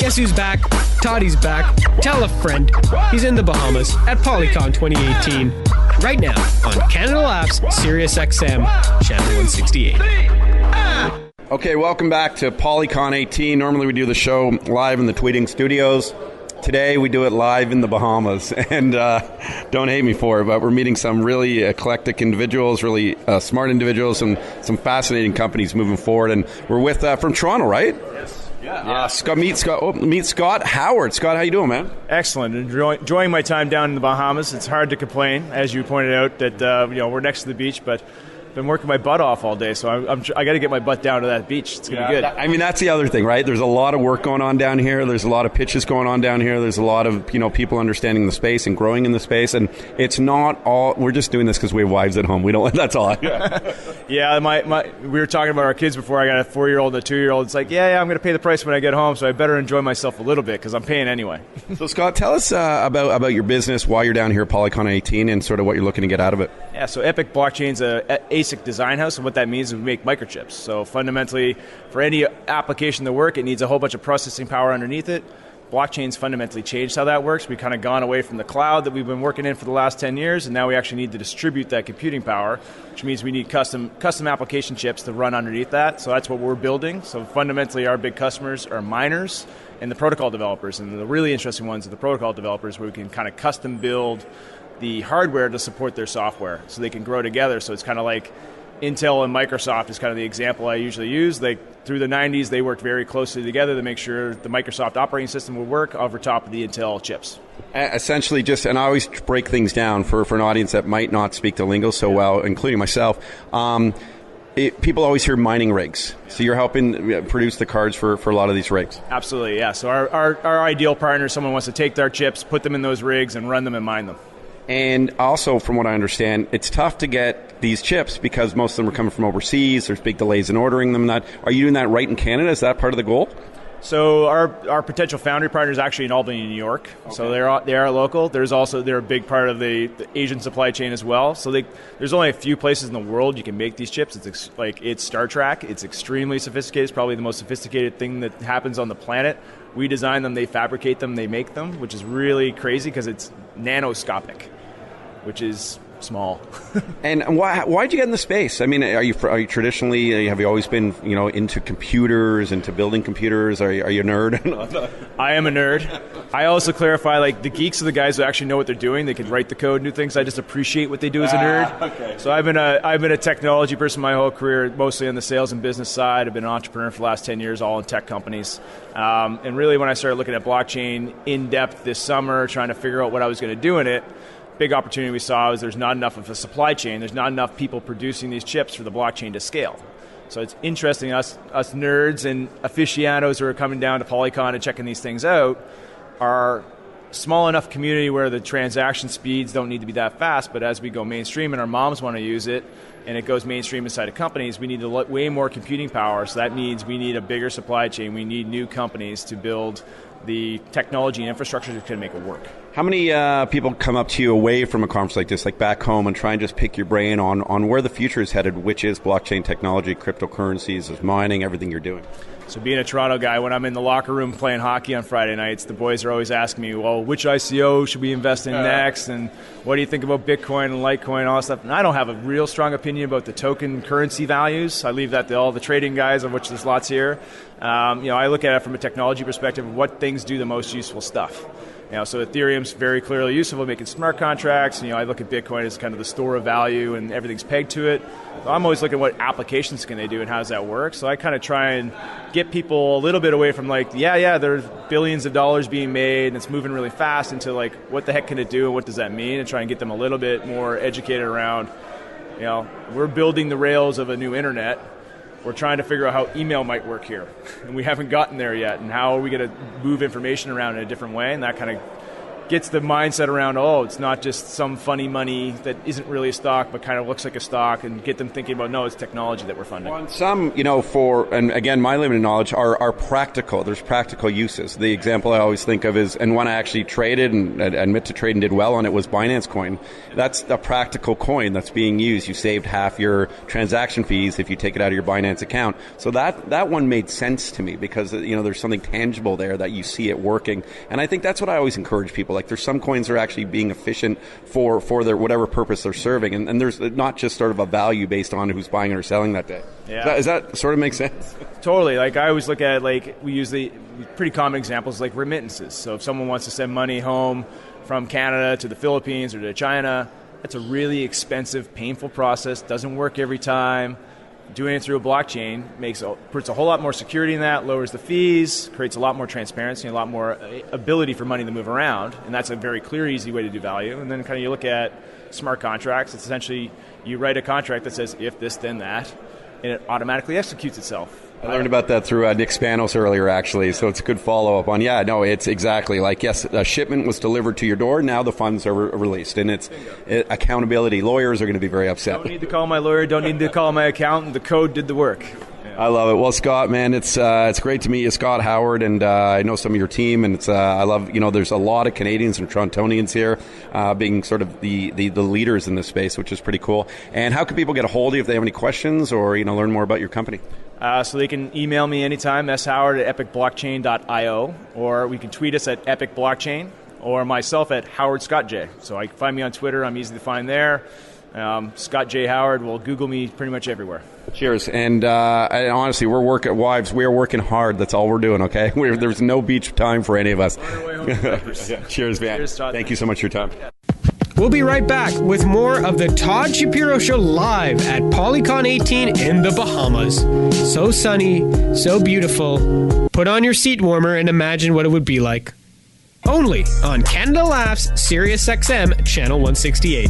Guess who's back? Toddy's back. Tell a friend. He's in the Bahamas at Polycon 2018. Right now on Canada Labs, Sirius XM, Channel 168. Okay, welcome back to Polycon 18. Normally we do the show live in the Tweeting Studios. Today we do it live in the Bahamas. And don't hate me for it, but we're meeting some really eclectic individuals, really smart individuals, and some fascinating companies moving forward. And we're with, from Toronto, right? Yes. Meet Scott Howard. Scott, how you doing, man? Excellent. Enjoying my time down in the Bahamas. It's hard to complain, as you pointed out, that we're next to the beach, but been working my butt off all day, so I got to get my butt down to that beach. It's going to be good. I mean, that's the other thing, right? There's a lot of work going on down here. There's a lot of pitches going on down here. There's a lot of people understanding the space and growing in the space, and it's not all. We're just doing this because we have wives at home. We don't. That's all. Yeah, we were talking about our kids before. I got a 4-year-old and a 2-year-old. It's like, yeah, I'm going to pay the price when I get home, so I better enjoy myself a little bit because I'm paying anyway. So, Scott, tell us about your business, why you're down here at Polycon 18, and sort of what you're looking to get out of it. Yeah, so Epic Blockchain's a ASIC design house, and what that means is we make microchips. So fundamentally, for any application to work, it needs a whole bunch of processing power underneath it. Blockchain's fundamentally changed how that works. We've kind of gone away from the cloud that we've been working in for the last 10 years, and now we actually need to distribute that computing power, which means we need custom application chips to run underneath that. So that's what we're building. So fundamentally, our big customers are miners and the protocol developers. And the really interesting ones are the protocol developers, where we can kind of custom build the hardware to support their software so they can grow together. So it's kind of like Intel and Microsoft is kind of the example I usually use. Through the 90s, they worked very closely together to make sure the Microsoft operating system would work over top of the Intel chips. Essentially, and I always break things down for an audience that might not speak the lingo so well, including myself. People always hear mining rigs. So you're helping produce the cards for a lot of these rigs. Absolutely, yeah. So our ideal partner is someone who wants to take their chips, put them in those rigs, and run them and mine them. And also, from what I understand, it's tough to get these chips because most of them are coming from overseas. There's big delays in ordering them. Are you doing that right in Canada? Is that part of the goal? So our potential foundry partner is actually in Albany, New York. Okay. So they are local. They're a big part of the Asian supply chain as well. So there's only a few places in the world you can make these chips. It's Star Trek. It's extremely sophisticated. It's probably the most sophisticated thing that happens on the planet. We design them, they fabricate them, they make them, which is really crazy because it's nanoscopic, which is small. And why'd you get in the space? I mean, are you traditionally, have you always been, into computers, into building computers? Are you a nerd? I am a nerd. I also clarify, the geeks are the guys who actually know what they're doing. They can write the code and do things. I just appreciate what they do as a nerd. Okay. So I've been a technology person my whole career, mostly on the sales and business side. I've been an entrepreneur for the last 10 years, all in tech companies. And really, when I started looking at blockchain in depth this summer, trying to figure out what I was going to do in it, big opportunity we saw is there's not enough of a supply chain. There's not enough people producing these chips for the blockchain to scale. So it's interesting, us nerds and aficionados who are coming down to Polycon and checking these things out are small enough community where the transaction speeds don't need to be that fast, but as we go mainstream and our moms want to use it, and it goes mainstream inside of companies, we need way more computing power. So that means we need a bigger supply chain. We need new companies to build the technology and infrastructure that can make it work. How many people come up to you away from a conference like this, like back home, and try and just pick your brain on where the future is headed, which is blockchain technology, cryptocurrencies, is mining, everything you're doing? So being a Toronto guy, when I'm in the locker room playing hockey on Friday nights, the boys are always asking me, well, which ICO should we invest in next? And what do you think about Bitcoin and Litecoin and all that stuff? And I don't have a real strong opinion about the token currency values. I leave that to all the trading guys, of which there's lots here. I look at it from a technology perspective of what things do the most useful stuff. So Ethereum's very clearly useful, making smart contracts. I look at Bitcoin as kind of the store of value and everything's pegged to it. So I'm always looking at what applications can they do and how does that work. So I kind of try and get people a little bit away from there's billions of dollars being made and it's moving really fast into what the heck can it do and what does that mean, and try and get them a little bit more educated around, we're building the rails of a new internet. We're trying to figure out how email might work here, and we haven't gotten there yet, and how are we going to move information around in a different way, and that kind of gets the mindset around, it's not just some funny money that isn't really a stock but kind of looks like a stock, and get them thinking about, no, it's technology that we're funding. Well, some, and again, my limited knowledge are practical. There's practical uses. The example I always think of is, and one I actually traded and admit to trade and did well on it, was Binance Coin. That's a practical coin that's being used. You saved half your transaction fees if you take it out of your Binance account. So that one made sense to me because, there's something tangible there that you see it working. And I think that's what I always encourage people. Like, there's some coins that are actually being efficient for their whatever purpose they're serving, and there's not just sort of a value based on who's buying or selling that day. Yeah. Does that sort of make sense? Totally. Like, I always look at we use the pretty common examples like remittances. So if someone wants to send money home from Canada to the Philippines or to China, that's a really expensive, painful process. Doesn't work every time. Doing it through a blockchain puts a whole lot more security in that, lowers the fees, creates a lot more transparency, a lot more ability for money to move around, and that's a very clear, easy way to do value. And then kind of you look at smart contracts. It's essentially you write a contract that says if this, then that, and it automatically executes itself. I learned about that through Nick Spanos earlier, actually, so it's a good follow-up on, it's exactly like, yes, a shipment was delivered to your door, now the funds are released, and it's accountability. Lawyers are going to be very upset. Don't need to call my lawyer, don't need to call my accountant, the code did the work. I love it. Well, Scott, man, it's great to meet you, Scott Howard, and I know some of your team, and I love, there's a lot of Canadians and Torontonians here being sort of the leaders in this space, which is pretty cool. And how can people get a hold of you if they have any questions or, learn more about your company? So they can email me anytime, showard@epicblockchain.io, or we can tweet us at epicblockchain, or myself at Howard Scott J. So I can find me on Twitter. I'm easy to find there. Scott J. Howard will Google me pretty much everywhere. Cheers. And honestly, we are working hard. That's all we're doing, okay? There's no beach time for any of us. Cheers, man. Cheers, Todd. Thank you so much for your time. We'll be right back with more of the Todd Shapiro Show live at Polycon 18 in the Bahamas. So sunny, so beautiful. Put on your seat warmer and imagine what it would be like. Only on Canada Laughs, Sirius XM, Channel 168.